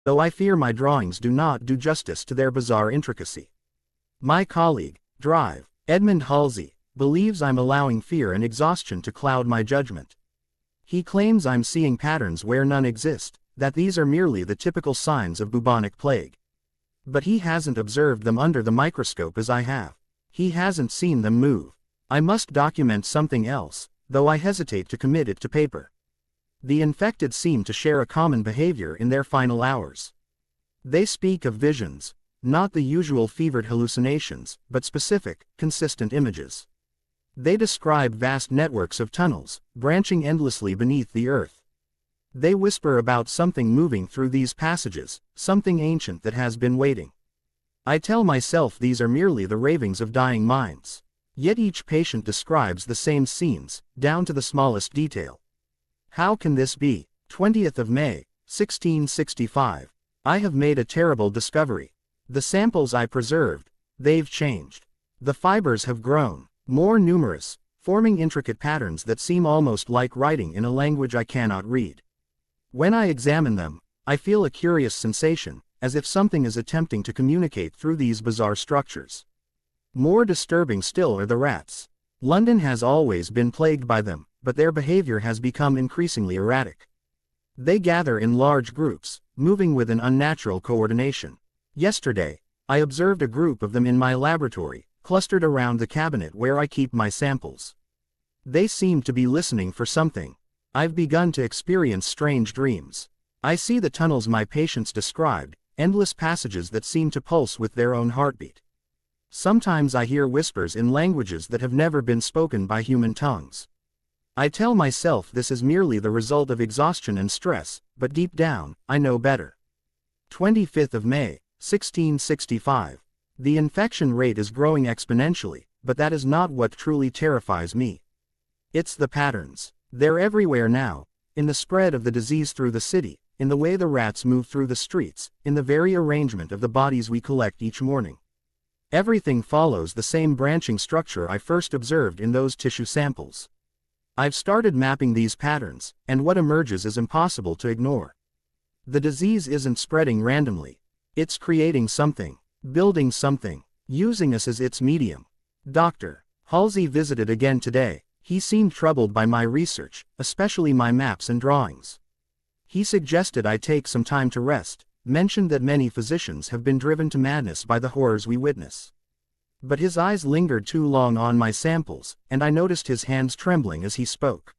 though I fear my drawings do not do justice to their bizarre intricacy. My colleague, Drive, Edmund Halsey, believes I'm allowing fear and exhaustion to cloud my judgment. He claims I'm seeing patterns where none exist, that these are merely the typical signs of bubonic plague. But he hasn't observed them under the microscope as I have. He hasn't seen them move. I must document something else, though I hesitate to commit it to paper. The infected seem to share a common behavior in their final hours. They speak of visions, not the usual fevered hallucinations, but specific, consistent images. They describe vast networks of tunnels, branching endlessly beneath the earth. They whisper about something moving through these passages, something ancient that has been waiting. I tell myself these are merely the ravings of dying minds. Yet each patient describes the same scenes, down to the smallest detail. How can this be? 20th of May, 1665. I have made a terrible discovery. The samples I preserved, they've changed. The fibers have grown, more numerous, forming intricate patterns that seem almost like writing in a language I cannot read. When I examine them, I feel a curious sensation, as if something is attempting to communicate through these bizarre structures. More disturbing still are the rats. London has always been plagued by them, but their behavior has become increasingly erratic. They gather in large groups, moving with an unnatural coordination. Yesterday, I observed a group of them in my laboratory, clustered around the cabinet where I keep my samples. They seemed to be listening for something. I've begun to experience strange dreams. I see the tunnels my patients described, endless passages that seem to pulse with their own heartbeat. Sometimes I hear whispers in languages that have never been spoken by human tongues. I tell myself this is merely the result of exhaustion and stress, but deep down, I know better. 25th of May, 1665. The infection rate is growing exponentially, but that is not what truly terrifies me. It's the patterns. They're everywhere now, in the spread of the disease through the city, in the way the rats move through the streets, in the very arrangement of the bodies we collect each morning. Everything follows the same branching structure I first observed in those tissue samples. I've started mapping these patterns, and what emerges is impossible to ignore. The disease isn't spreading randomly. It's creating something, building something, using us as its medium. Dr. Halsey visited again today. He seemed troubled by my research, especially my maps and drawings. He suggested I take some time to rest, mentioned that many physicians have been driven to madness by the horrors we witness. But his eyes lingered too long on my samples, and I noticed his hands trembling as he spoke.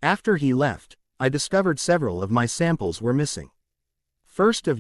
After he left, I discovered several of my samples were missing. First of